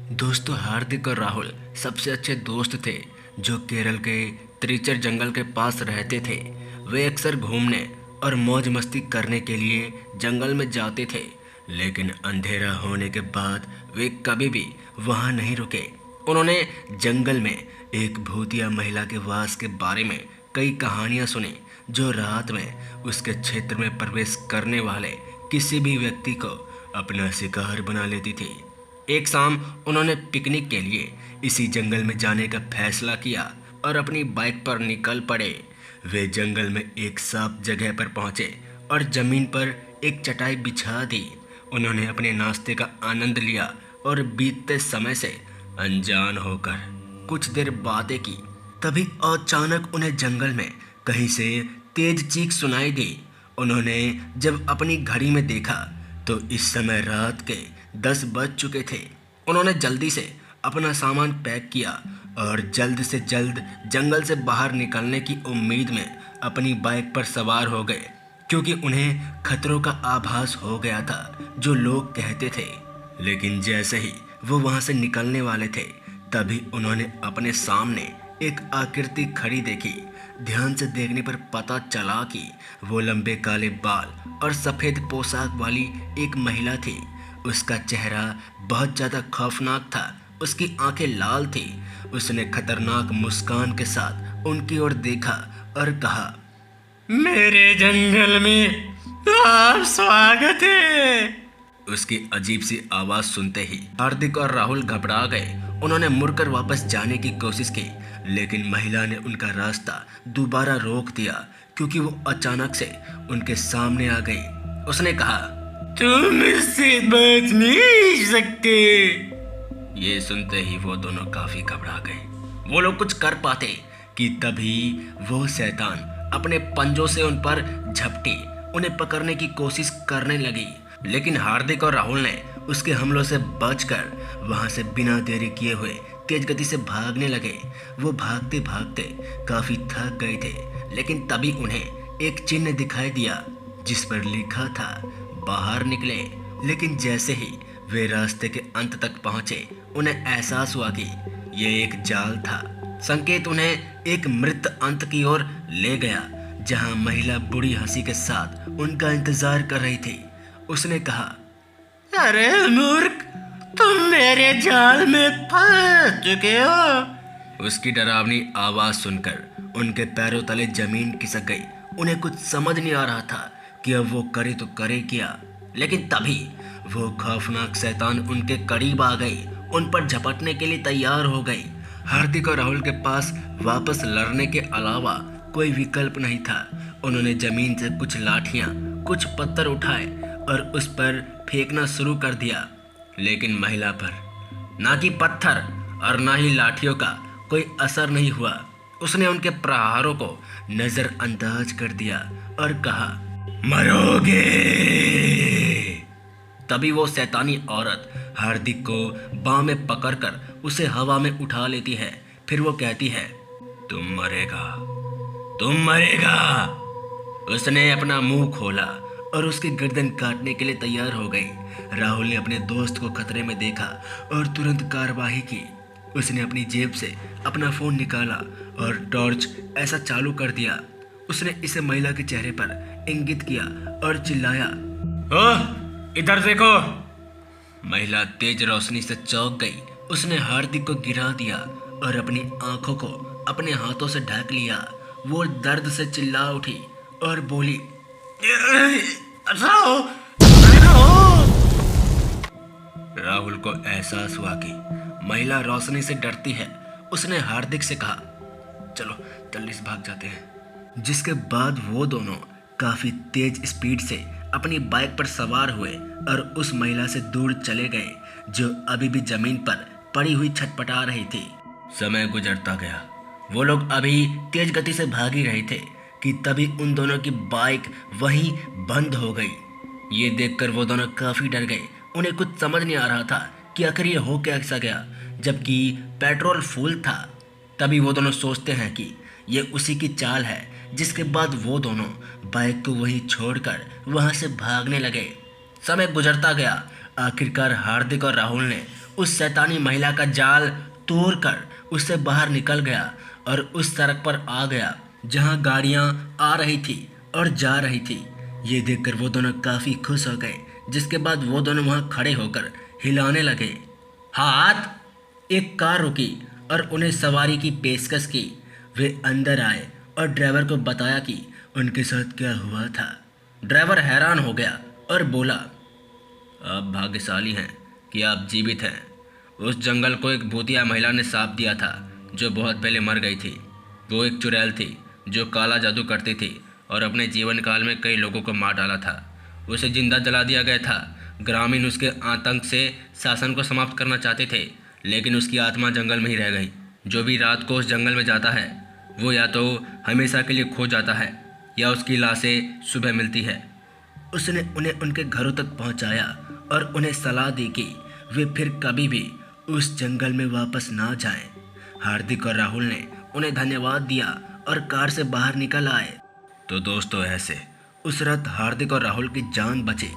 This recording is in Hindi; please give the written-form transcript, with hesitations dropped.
दोस्तों, हार्दिक और राहुल सबसे अच्छे दोस्त थे जो केरल के त्रिचर जंगल के पास रहते थे। वे अक्सर घूमने और मौज मस्ती करने के लिए जंगल में जाते थे, लेकिन अंधेरा होने के बाद वे कभी भी वहां नहीं रुके। उन्होंने जंगल में एक भूतिया महिला के वास के बारे में कई कहानियां सुनी, जो रात में उसके क्षेत्र में प्रवेश करने वाले किसी भी व्यक्ति को अपना शिकार बना लेती थी। एक शाम उन्होंने पिकनिक के लिए इसी जंगल में जाने का फैसला किया और अपनी बाइक पर निकल पड़े। वे जंगल में एक साफ जगह पर पहुंचे और जमीन पर एक चटाई बिछा दी। उन्होंने अपने नाश्ते का आनंद लिया और बीतते समय से अनजान होकर कुछ देर बातें की। तभी अचानक उन्हें जंगल में कहीं से तेज चीख सुनाई दी। उन्होंने जब अपनी घड़ी में देखा तो इस समय रात के 10 बज चुके थे। उन्होंने जल्दी से अपना सामान पैक किया और जल्द से जल्द जंगल से बाहर निकलने की उम्मीद में अपनी बाइक पर सवार हो गए, क्योंकि उन्हें खतरों का आभास हो गया था जो लोग कहते थे। लेकिन जैसे ही वो वहां से निकलने वाले थे, तभी उन्होंने अपने सामने एक आकृति खड़ी देखी। ध्यान से देखने पर पता चला कि वो लंबे काले बाल और सफ़ेद पोशाक वाली एक महिला थी। उसका चेहरा बहुत ज़्यादा खौफनाक था। उसकी आंखें लाल थी। उसने खतरनाक मुस्कान के साथ उनकी ओर देखा और कहा, मेरे जंगल में आप स्वागत है। उसकी अजीब सी आवाज़ सुनते ही हार्दिक और राहुल घबरा गए। उन्होंने मुड़कर वापस जाने की कोशिश की, लेकिन महिला ने उनका रास्ता दोबारा रोक दिया, क्योंकि वो अचानक से उनके सामने आ गई। उसने कहा, तुम इससे बच नहीं सकते। ये सुनते ही वो दोनों काफी घबरा गए। वो लोग कुछ कर पाते कि तभी वो शैतान अपने पंजों से उन पर झपटी उन्हें पकड़ने की कोशिश करने लगी। लेकिन हार्दिक और राहुल ने उसके हमलों से बचकर वहां से बिना देरी किए हुए तेज गति से भागने लगे। वो भागते भागते काफी थक गए थे, लेकिन तभी उन्हें एक चिन्ह दिखाई दिया जिस पर लिखा था, बाहर निकले। लेकिन जैसे ही वे रास्ते के अंत तक पहुंचे, उन्हें एहसास हुआ कि ये एक जाल था। संकेत उन्हें एक मृत अंत की ओर ले गया, जहां महिला बुरी हंसी के साथ उनका इंतजार कर रही थी। उसने कहा, अरे मूर्ख, तुम मेरे जाल में फंस चुके हो। उसकी डरावनी आवाज सुनकर उनके पैरों तले जमीन खिसक गई। उन्हें कुछ समझ नहीं आ रहा था कि अब वो करे तो करे क्या। लेकिन तभी वो खौफनाक शैतान उनके करीब आ गई, उन पर झपटने के लिए तैयार हो गई। हार्दिक और राहुल के पास वापस लड़ने के अलावा कोई विकल्प नहीं था। उन्होंने जमीन से कुछ लाठियां, कुछ पत्थर उठाए और उस पर फेंकना शुरू कर दिया, लेकिन महिला पर ना कि पत्थर और ना ही लाठियों का कोई असर नहीं हुआ। उसने उनके प्रहारों को नजरअंदाज कर दिया और कहा, मरोगे। तभी वो शैतानी औरत हार्दिक को बाह में पकड़कर उसे हवा में उठा लेती है। फिर वो कहती है, तुम मरेगा, तुम मरेगा। उसने अपना मुंह खोला और उसकी गर्दन काटने के लिए तैयार हो गई। राहुल ने अपने दोस्त को खतरे में देखा और तुरंत कार्रवाई की। उसने अपनी जेब से अपना फोन निकाला और टॉर्च ऐसा चालू कर दिया। उसने इसे महिला के चेहरे पर इंगित किया और चिल्लाया, ओह, इधर देखो। महिला तेज रोशनी से चौंक गई। उसने हार्दिक को गिरा दिया और अपनी आंखों को अपने हाथों से ढक लिया। वो दर्द से चिल्ला उठी और बोली, राहुल को एहसास हुआ कि महिला रोशनी से डरती है। उसने हार्दिक से कहा, चलो जल्दी से भाग जाते हैं। जिसके बाद वो दोनों काफी तेज स्पीड से अपनी बाइक पर सवार हुए और उस महिला से दूर चले गए, जो अभी भी जमीन पर पड़ी हुई छटपटा रही थी। समय गुजरता गया। वो लोग अभी तेज गति से भाग ही रहे थे कि तभी उन दोनों की बाइक वहीं बंद हो गई। ये देखकर वो दोनों काफी डर गए। उन्हें कुछ समझ नहीं आ रहा था कि आखिर ये हो कैसा गया, जबकि पेट्रोल फुल था। तभी वो दोनों सोचते हैं कि ये उसी की चाल है, जिसके बाद वो दोनों बाइक को वहीं छोड़कर वहां से भागने लगे। समय गुजरता गया। आखिरकार हार्दिक और राहुल ने उस शैतानी महिला का जाल तोड़कर उससे बाहर निकल गया और उस सड़क पर आ गया जहां गाड़ियां आ रही थी और जा रही थी। ये देखकर वो दोनों काफ़ी खुश हो गए, जिसके बाद वो दोनों वहां खड़े होकर हिलाने लगे हाथ। एक कार रुकी और उन्हें सवारी की पेशकश की। वे अंदर आए और ड्राइवर को बताया कि उनके साथ क्या हुआ था। ड्राइवर हैरान हो गया और बोला, आप भाग्यशाली हैं कि आप जीवित हैं। उस जंगल को एक भूतिया महिला ने साथ दिया था जो बहुत पहले मर गई थी। वो एक चुड़ैल थी जो काला जादू करती थी और अपने जीवन काल में कई लोगों को मार डाला था। उसे जिंदा जला दिया गया था। ग्रामीण उसके आतंक से शासन को समाप्त करना चाहते थे, लेकिन उसकी आत्मा जंगल में ही रह गई। जो भी रात को उस जंगल में जाता है वो या तो हमेशा के लिए खो जाता है या उसकी लाशें सुबह मिलती है। उसने उन्हें उनके घरों तक पहुंचाया और उन्हें सलाह दी कि वे फिर कभी भी उस जंगल में वापस ना जाएं। हार्दिक और राहुल ने उन्हें धन्यवाद दिया और कार से बाहर निकल आए। तो दोस्तों, ऐसे उस रात हार्दिक और राहुल की जान बची।